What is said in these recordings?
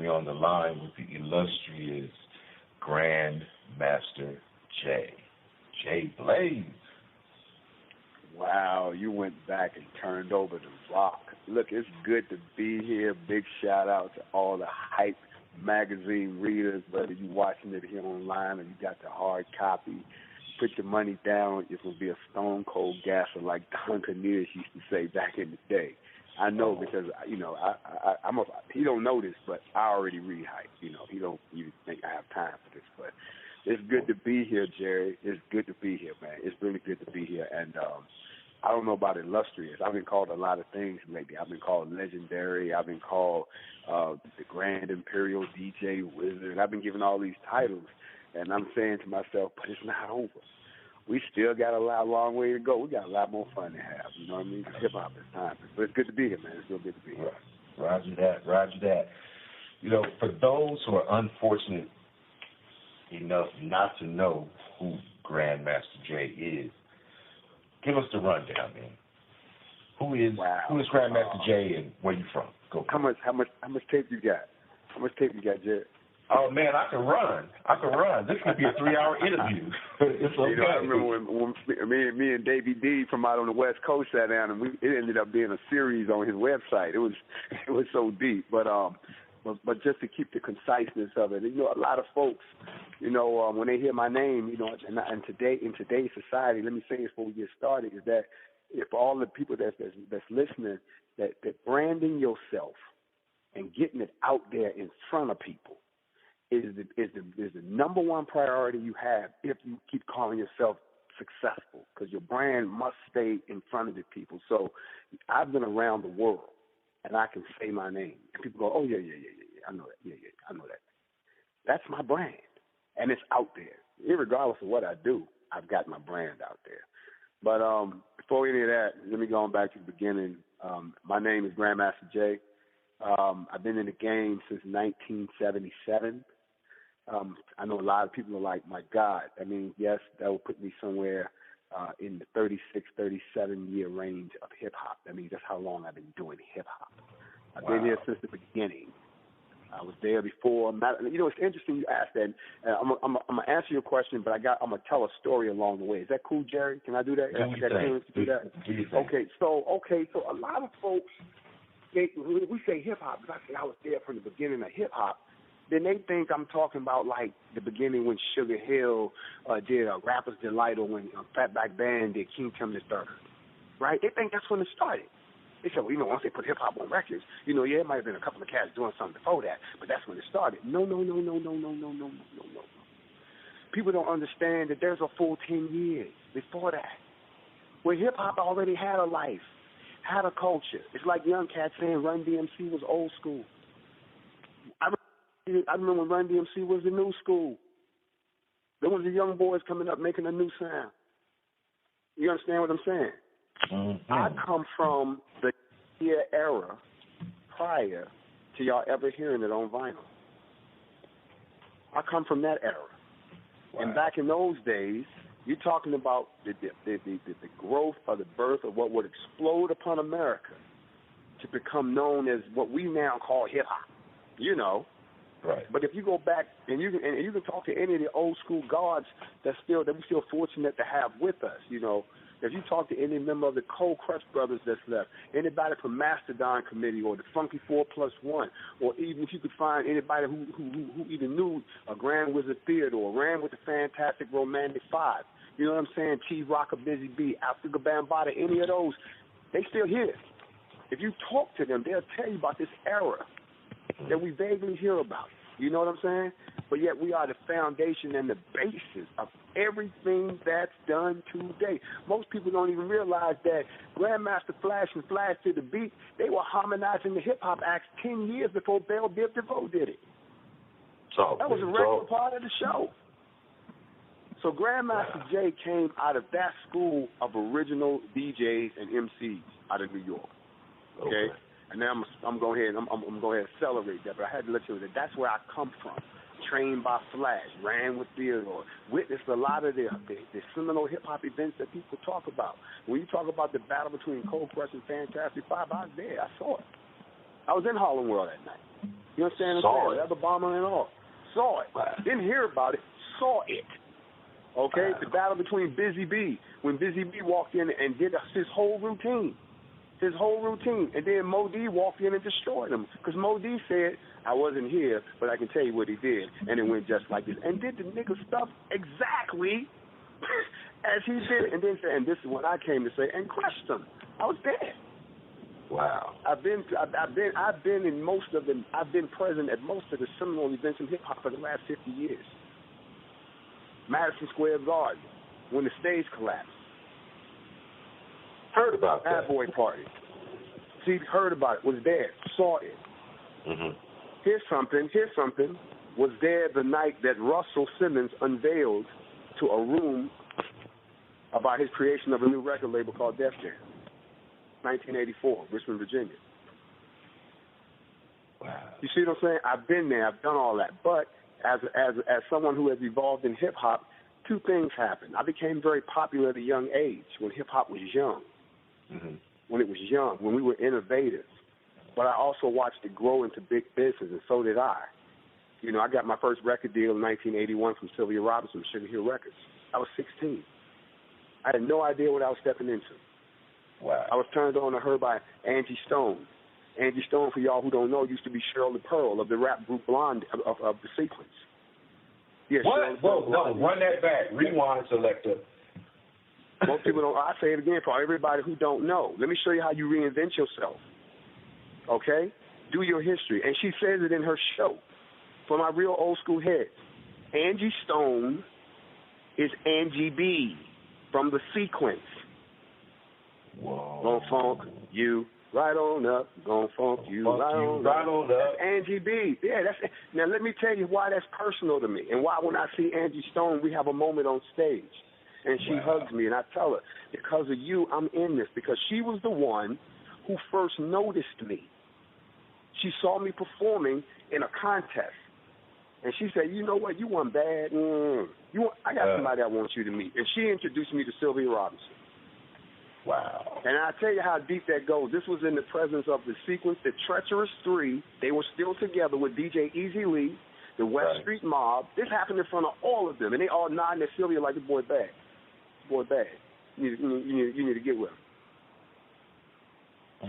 We're on the line with the illustrious GrandMaster J. J. Blaze. Wow, you went back and turned over the rock. Look, it's good to be here. Big shout out to all the Hype magazine readers, whether you're watching it here online or you got the hard copy. Put your money down. It's going to be a stone cold gasser like Don Cornelius used to say back in the day. I know because, he don't know this, but I already read Hype. He don't even think I have time for this. But it's good to be here, Jerry. It's good to be here, man. It's really good to be here. And I don't know about illustrious. I've been called a lot of things lately. I've been called legendary. I've been called the Grand Imperial DJ Wizard. I've been given all these titles. And I'm saying to myself, but it's not over. We still got a long way to go. We got a lot more fun to have. You know what I mean? Hip-hop is time. But it's good to be here, man. It's real good to be here. Roger that. For those who are unfortunate enough not to know who GrandMaster J is, give us the rundown, man. Who is GrandMaster J and where you from? Go. How much tape you got? How much tape you got, Jerry? Oh, man, I can run. This could be a 3-hour interview. It's okay. I remember when me and Davey D from out on the West Coast sat down, and it ended up being a series on his website. It was so deep. But just to keep the conciseness of it, a lot of folks, when they hear my name, and today in today's society, let me say this before we get started, is that for all the people that's listening, that branding yourself and getting it out there in front of people is the number one priority you have if you keep calling yourself successful, because your brand must stay in front of the people. So I've been around the world, and I can say my name, and people go, oh, yeah, I know that, I know that. That's my brand, and it's out there. Irregardless of what I do, I've got my brand out there. But before any of that, let me go on back to the beginning. My name is GrandMaster J. I've been in the game since 1977. I know a lot of people are like, my God. I mean, yes, that will put me somewhere in the 36, 37-year range of hip-hop. I mean, that's how long I've been doing hip-hop. I've been here since the beginning. I was there before. It's interesting you asked that. I'm going to answer your question, but I'm going to tell a story along the way. Is that cool, Jerry? Can I do that? Do that? Okay, so a lot of folks, we say hip-hop, because I say I was there from the beginning of hip-hop, then they think I'm talking about, like, the beginning when Sugar Hill did Rapper's Delight, or when Fatback Band did King Tim III, right? They think that's when it started. They said, well, once they put hip-hop on records, it might have been a couple of cats doing something before that, but that's when it started. No. People don't understand that there's a full 10 years before that, where hip-hop already had a life, had a culture. It's like young cats saying Run DMC was old school. I remember when Run DMC was the new school. There was the young boys coming up making a new sound. You understand what I'm saying? Mm-hmm. I come from the era prior to y'all ever hearing it on vinyl. I come from that era. Wow. And back in those days, you're talking about the growth or the birth of what would explode upon America to become known as what we now call hip-hop, Right. But if you go back and you can talk to any of the old school guards that we're still fortunate to have with us, If you talk to any member of the Cold Crush Brothers that's left, anybody from Mastodon Committee or the Funky 4+1, or even if you could find anybody who even knew a Grand Wizard Theodore, ran with the Fantastic Romantic Five, you know what I'm saying? Chief Rocker, Busy B, Africa Bambaataa, any of those, they still here. If you talk to them, they'll tell you about this era that we vaguely hear about. You know what I'm saying? But yet we are the foundation and the basis of everything that's done today. Most people don't even realize that Grandmaster Flash and Flash to the Beat, they were harmonizing the hip-hop acts 10 years before Belle Biv DeVoe did it. That was a regular part of the show. So Grandmaster J came out of that school of original DJs and MCs out of New York. Okay? And now I'm going ahead and accelerate that, but I had to let you know that that's where I come from. Trained by Flash, ran with Theodore, witnessed a lot of the seminal hip-hop events that people talk about. When you talk about the battle between Cold Crush and Fantastic Five, I was there. I saw it. I was in Harlem World that night. You understand what I'm saying? Leather bomber and all. Saw it. Wow. Didn't hear about it. Saw it. Okay? Wow. The battle between Busy B. When Busy B walked in and did his whole routine. And then Mo D walked in and destroyed him. Because Mo D said, I wasn't here, but I can tell you what he did. And it went just like this. And did the nigga stuff exactly as he did. And then said, and this is what I came to say, and crushed him. I was there. Wow. I've been present at most of the seminal events in hip hop for the last 50 years. Madison Square Garden, when the stage collapsed. Heard about that. Bad Boy Party. See, heard about it. Was there. Saw it. Mm-hmm. Here's something. Was there the night that Russell Simmons unveiled to a room about his creation of a new record label called Def Jam. 1984, Richmond, Virginia. Wow. You see what I'm saying? I've been there. I've done all that. But as someone who has evolved in hip-hop, two things happened. I became very popular at a young age when hip-hop was young. Mm-hmm. When it was young, when we were innovative. But I also watched it grow into big business, and so did I. You know, I got my first record deal in 1981 from Sylvia Robinson from Sugar Hill Records. I was 16. I had no idea what I was stepping into. Wow. I was turned on to her by Angie Stone. Angie Stone, for y'all who don't know, used to be Cheryl the Pearl of the rap group Blonde of the Sequence. Yeah, what? Whoa, no, run that back. Rewind, selector. Most people don't. I say it again for everybody who don't know. Let me show you how you reinvent yourself. Okay? Do your history. And she says it in her show. For my real old school heads, Angie Stone is Angie B from the Sequence. Whoa. Gon' funk you right on up. Gon' funk you right on up. That's Angie B. Yeah, that's. Now let me tell you why that's personal to me, and why when I see Angie Stone, we have a moment on stage, and she hugs me, and I tell her, because of you, I'm in this, because she was the one who first noticed me. She saw me performing in a contest, and she said, "You know what? You weren't bad. I got somebody I want you to meet," and she introduced me to Sylvia Robinson. Wow. And I'll tell you how deep that goes. This was in the presence of the Sequence, the Treacherous Three. They were still together with DJ Easy Lee, the West Street Mob. This happened in front of all of them, and they all nodding at Sylvia like, the boy bad. Boy bad. You need to get with him.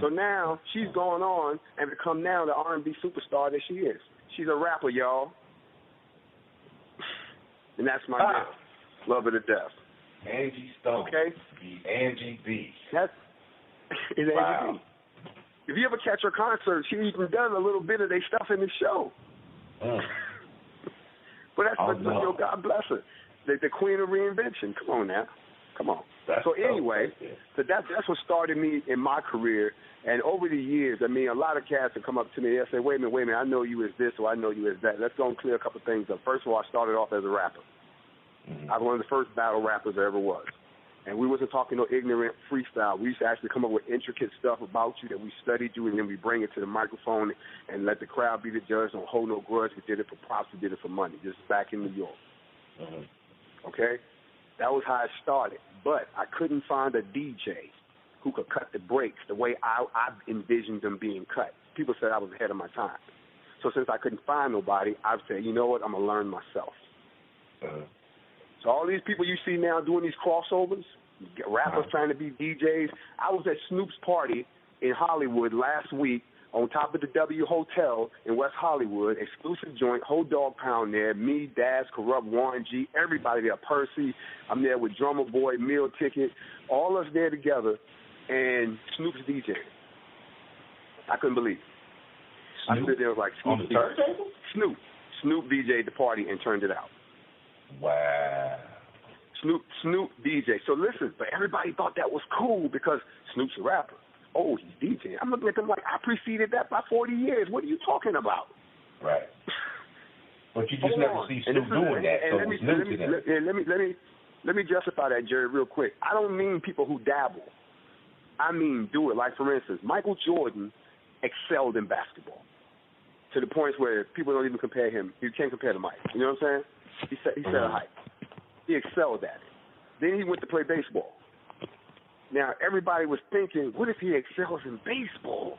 So now she's gone on and become now the R&B superstar that she is. She's a rapper, y'all. And that's my girl. Love her to death. Angie Stone. Okay. Angie B. That's Angie B. If you ever catch her concert, she even does a little bit of their stuff in the show. But that's God bless her. The queen of reinvention. Come on now. Come on. So anyway, so that's what started me in my career. And over the years, I mean, a lot of cats have come up to me and say, wait a minute, I know you as this or I know you as that. Let's go and clear a couple things up. First of all, I started off as a rapper. I was one of the first battle rappers there ever was. And we wasn't talking no ignorant freestyle. We used to actually come up with intricate stuff about you that we studied you, and then we bring it to the microphone and let the crowd be the judge. Don't hold no grudge. We did it for props. We did it for money. This is back in New York. Okay? That was how it started. But I couldn't find a DJ who could cut the breaks the way I envisioned them being cut. People said I was ahead of my time. So since I couldn't find nobody, I said, you know what, I'm going to learn myself. So all these people you see now doing these crossovers, rappers trying to be DJs. I was at Snoop's party in Hollywood last week on top of the W Hotel in West Hollywood, exclusive joint, whole dog pound there, me, Daz, Corrupt, Warren G, everybody there, Percy. I'm there with Drummer Boy, Meal Ticket, all us there together, and Snoop's DJ. I couldn't believe it. I stood there like, on the turntable? Snoop DJ'd the party and turned it out. Wow. Snoop DJ. So listen, but everybody thought that was cool because Snoop's a rapper. Oh, he's DJing. I'm looking at them like, I preceded that by 40 years. What are you talking about? Right. But you just never see Snoop doing that, so it's new to them. Let me justify that, Jerry, real quick. I don't mean people who dabble. I mean do it. Like, for instance, Michael Jordan excelled in basketball to the point where people don't even compare him. You can't compare to Mike. You know what I'm saying? He set a height. He excelled at it. Then he went to play baseball. Now, everybody was thinking, what if he excels in baseball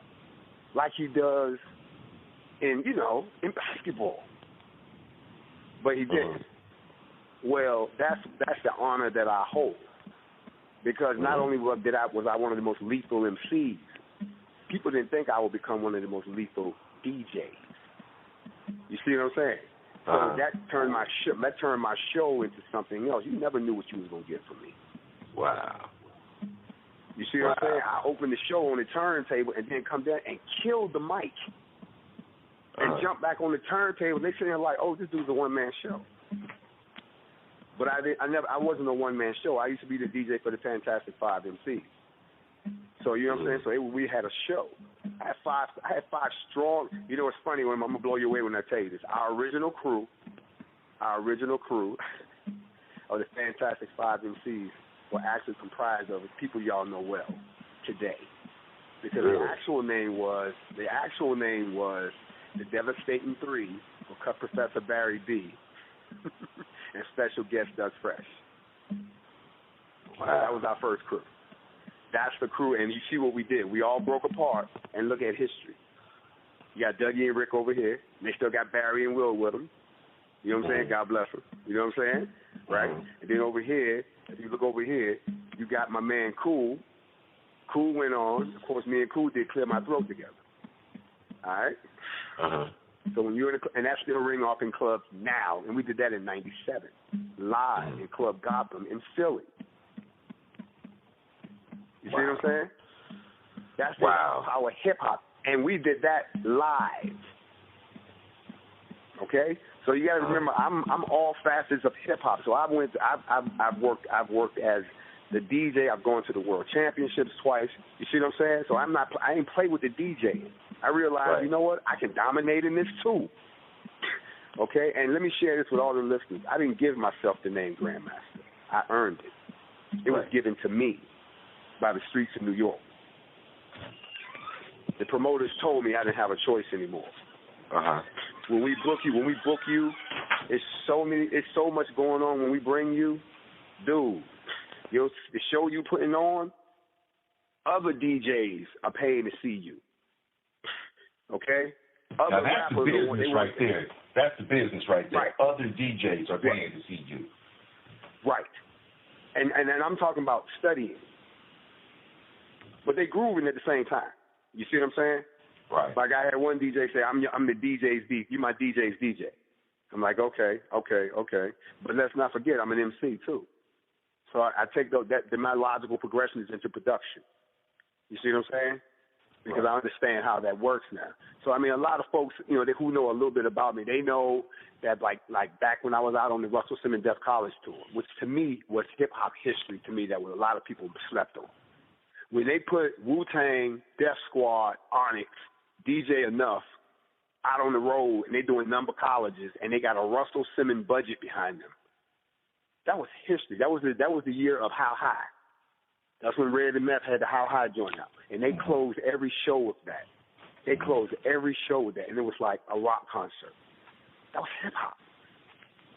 like he does in basketball. But he didn't. Well, that's the honor that I hold, because not only was I one of the most lethal MCs, people didn't think I would become one of the most lethal DJs. You see what I'm saying? So that turned my show into something else. You never knew what you was gonna get from me. Wow. You see what I'm saying? I opened the show on the turntable and then come down and kill the mic and jump back on the turntable. They sitting there like, oh, this dude's a one-man show. But I wasn't a one-man show. I used to be the DJ for the Fantastic Five MCs. So you know what I'm saying? So we had a show. I had five strong. You know, it's funny when I'm gonna blow you away when I tell you this. Our original crew of the Fantastic Five MCs were actually comprised of people y'all know well today, because the actual name was the Devastating Three, or Cut Professor Barry B, and special guest Doug Fresh. Wow. That was our first crew. That's the crew, and you see what we did. We all broke apart and look at history. You got Dougie and Rick over here, and they still got Barry and Will with them. You know what I'm saying? God bless them. You know what I'm saying? Right? And then over here, if you look over here, you got my man Cool. Cool went on. Of course, me and Cool did Clear My Throat together. All right? So when you're and that's still ring off in clubs now, and we did that in '97, live in Club Gotham in Philly. You see what I'm saying? That's our hip hop, and we did that live. Okay, so you got to remember, I'm all facets of hip hop. So I've worked as the DJ. I've gone to the World Championships twice. You see what I'm saying? So I ain't play with the DJ. I realized, you know what? I can dominate in this too. Okay, and let me share this with all the listeners. I didn't give myself the name GrandMaster. I earned it. It was given to me by the streets of New York. The promoters told me I didn't have a choice anymore. When we book you, it's so much going on when we bring you, dude. The show you putting on, other DJs are paying to see you. Okay? Now that's the business right there. That's the business right there. Right. Other DJs are paying to see you. Right. And I'm talking about studying. But they grooving at the same time. You see what I'm saying? Right. Like I had one DJ say, I'm the DJ's DJ. You my DJ's DJ. I'm like, okay. But let's not forget, I'm an MC too. So I take my logical progression is into production. You see what I'm saying? Because I understand how that works now. So I mean, a lot of folks, who know a little bit about me, they know that like back when I was out on the Russell Simmons Def College tour, which to me was hip hop history to me that a lot of people slept on. When they put Wu-Tang, Def Squad, Onyx, DJ Enough out on the road, and they doing number colleges, and they got a Russell Simmons budget behind them, that was history. That was the year of How High. That's when Red and Meth had the How High joint out, and they closed every show with that. And it was like a rock concert. That was hip hop,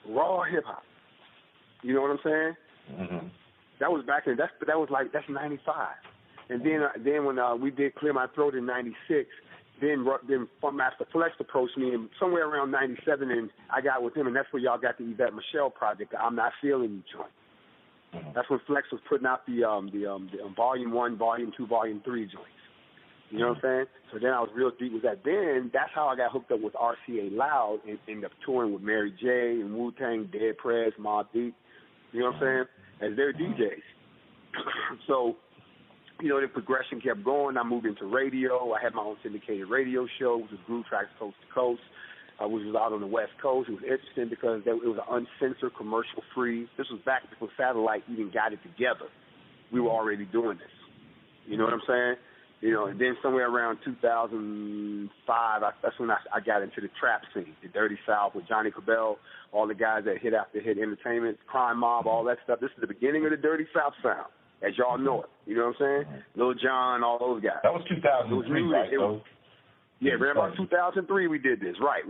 raw hip hop. You know what I'm saying? That was back in that's 95. And then when we did Clear My Throat in '96, then Master Flex approached me, and somewhere around '97, and I got with him, and that's where y'all got the Yvette Michelle project, the I'm Not Feeling You joint. That's when Flex was putting out the Volume 1, Volume 2, Volume 3 joints. You know what I'm saying? So then I was real deep with that. Then that's how I got hooked up with RCA Loud and ended up touring with Mary J. and Wu-Tang, Dead Prez, Mobb Deep. You know what I'm saying? As their DJs. So, the progression kept going. I moved into radio. I had my own syndicated radio show, which was Groove Tracks Coast to Coast, which was out on the West Coast. It was interesting because it was an uncensored, commercial-free. This was back before satellite even got it together. We were already doing this. You know what I'm saying? And then somewhere around 2005, that's when I got into the trap scene, the Dirty South with Johnny Cabell, all the guys that hit after hit entertainment, Crime Mob, all that stuff. This is the beginning of the Dirty South sound, as y'all know it. You know what I'm saying? Lil Jon, all those guys. That was 2003, right? Yeah, right about 2003 we did this. Right.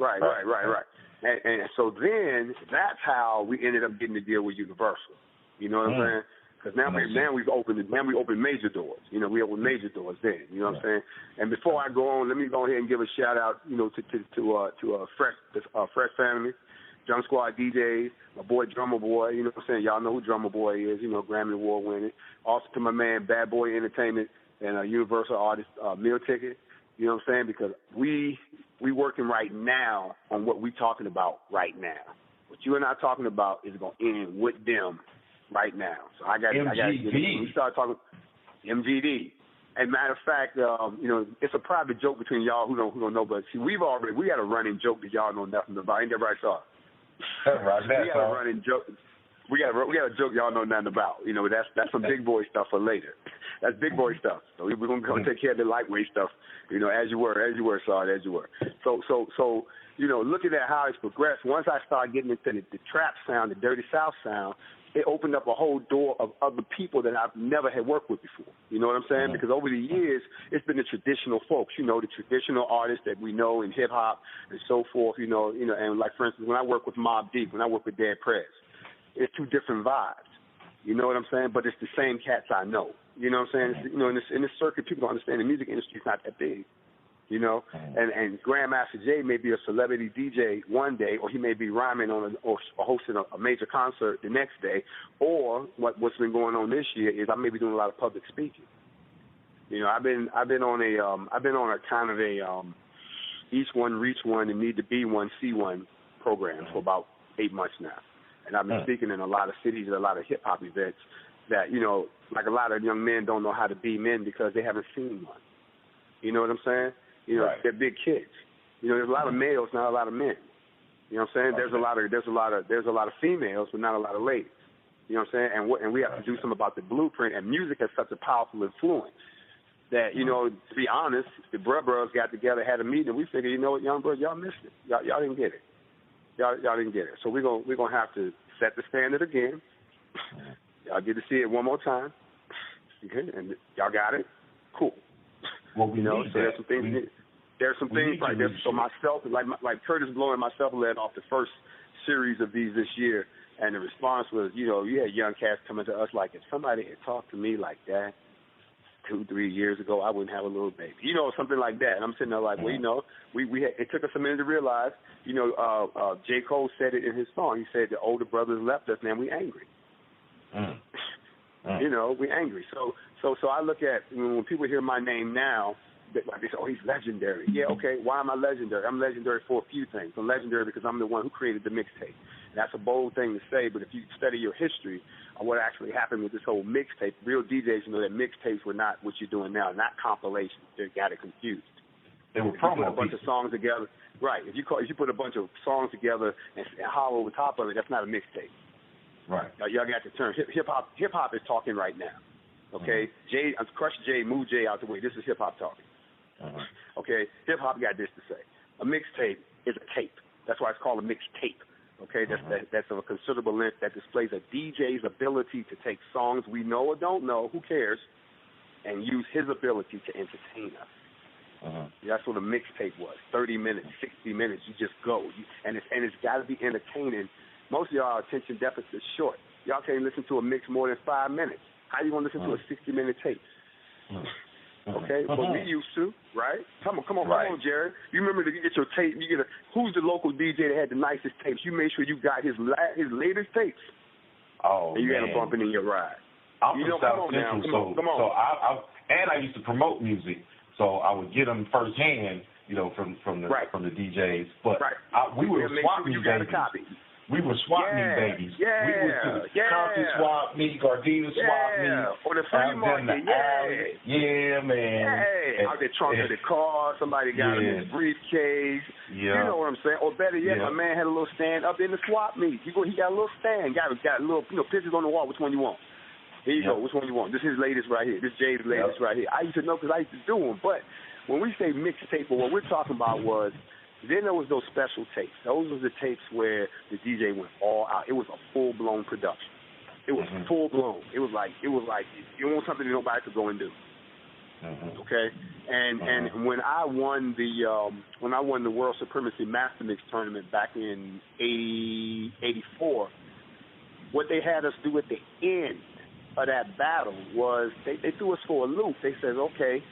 And so then that's how we ended up getting the deal with Universal. You know what I'm saying? Because now we open major doors. You know, we open major doors then. You know what I'm saying? And before I go on, let me go ahead and give a shout out, you know, to Fresh Family, Drum Squad DJs, my boy Drummer Boy. You know what I'm saying? Y'all know who Drummer Boy is. You know, Grammy Award winning. Also to my man Bad Boy Entertainment and Universal Artist Meal Ticket. You know what I'm saying? Because we working right now on what we talking about right now. What you and I talking about is going to end with them right now. So I got to get it. When we start talking MGD. And matter of fact, you know, it's a private joke between y'all who don't know, but see, we got a running joke that y'all know nothing about. Ain't that right, Saw? We got a running joke. We got a joke y'all know nothing about. You know, that's some big boy stuff for later. That's big boy stuff. So we're gonna take care of the lightweight stuff. You know, as you were, Saw, as you were. So you know, looking at how it's progressed, once I started getting into the trap sound, the Dirty South sound, it opened up a whole door of other people that I've never had worked with before. You know what I'm saying? Because over the years, it's been the traditional folks, you know, the traditional artists that we know in hip hop and so forth, you know, and like, for instance, when I work with Mobb Deep, when I work with Dead Prez, it's two different vibes. You know what I'm saying? But it's the same cats I know. You know what I'm saying? It's, you know, in this circuit, people don't understand the music industry is not that big. You know, and GrandMaster Jay may be a celebrity DJ one day, or he may be rhyming on or hosting a major concert the next day, or what's been going on this year is I may be doing a lot of public speaking. You know, I've been on a kind of a each one reach one and need to be one see one program for about 8 months now, and I've been speaking in a lot of cities and a lot of hip hop events that, you know, like a lot of young men don't know how to be men because they haven't seen one. You know what I'm saying? You know, they're big kids. You know, there's a lot of males, not a lot of men. You know what I'm saying? There's a lot of females, but not a lot of ladies. You know what I'm saying? And we have to do something about the blueprint. And music has such a powerful influence that, you know, to be honest, the bros got together, had a meeting, and we figured, you know what, young bros, y'all missed it. Y'all didn't get it. Y'all didn't get it. So we're gonna have to set the standard again. Y'all get to see it one more time. Okay, and y'all got it. Cool. Well, we know, so there's some things. There's some things like this. So myself, like Curtis Blow and myself led off the first series of these this year, and the response was, you know, you had young cats coming to us like, if somebody had talked to me like that 2-3 years ago, I wouldn't have a little baby. You know, something like that. And I'm sitting there like, well, you know, it took us a minute to realize. You know, J. Cole said it in his song. He said the older brothers left us, man. We angry. You know, we angry. So I look at, you know, when people hear my name now, they say, oh, he's legendary. Yeah, okay, why am I legendary? I'm legendary for a few things. I'm legendary because I'm the one who created the mixtape. That's a bold thing to say, but if you study your history of what actually happened with this whole mixtape, real DJs know that mixtapes were not what you're doing now, not compilations. They got it confused. They were promo. Put a bunch of songs together. Right. If you put a bunch of songs together and hollow over top of it, that's not a mixtape. Right. Y'all got to turn hip hop is talking right now. Okay, Jay, Crush Jay, move Jay out the way. This is hip hop talking. Okay, hip hop got this to say. A mixtape is a tape. That's why it's called a mixtape. Okay, that's of a considerable length that displays a DJ's ability to take songs we know or don't know, who cares, and use his ability to entertain us. That's what a mixtape was. 30 minutes, 60 minutes, you just go. And it's got to be entertaining. Most of y'all attention deficit is short. Y'all can't listen to a mix more than 5 minutes. How you going to listen to a 60-minute tape? Okay, but we used to, right? Come on, Jared. You remember to get your tape, who's the local DJ that had the nicest tapes? You made sure you got his latest tapes. Oh, and you man. had them bumping in your ride. I'm from South Central, come on. So I used to promote music, so I would get them firsthand, you know, from the DJs. But we were swap meet babies. We were swap meet babies. Yeah, we would do Compton swap meet, Gardena swap meet. Or the free market, Yeah, man. Out there trunk of the car, somebody got him in his briefcase. You know what I'm saying? Or better yet, my man had a little stand up in the swap meet. He got a little stand, got a little, you know, pictures on the wall. Which one you want? Here you go. Which one you want? This is his latest right here. This Jay's latest right here. I used to know because I used to do them. But when we say mixtape, what we're talking about was, then there was those special tapes. Those were the tapes where the DJ went all out. It was a full-blown production. It was full-blown. It was like you want something that nobody could go and do. Okay? And when I won the World Supremacy Master Mix tournament back in 84, what they had us do at the end of that battle was they threw us for a loop. They said, okay,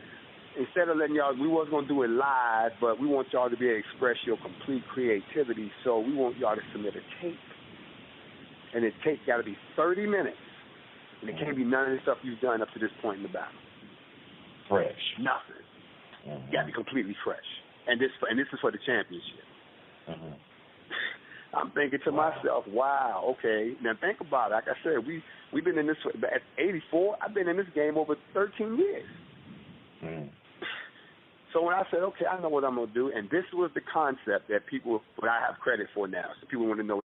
instead of letting y'all, we wasn't going to do it live, but we want y'all to be able to express your complete creativity, so we want y'all to submit a tape. And the tape got to be 30 minutes. And it can't be none of the stuff you've done up to this point in the battle. Fresh. Nothing. Got to be completely fresh. And this is for the championship. I'm thinking to myself, wow, okay. Now think about it. Like I said, we've been in this, at 84, I've been in this game over 13 years. So when I said, okay, I know what I'm going to do, and this was the concept that people, what I have credit for now, so people want to know.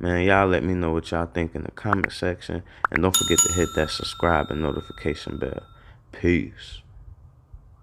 Man, y'all let me know what y'all think in the comment section. And don't forget to hit that subscribe and notification bell. Peace.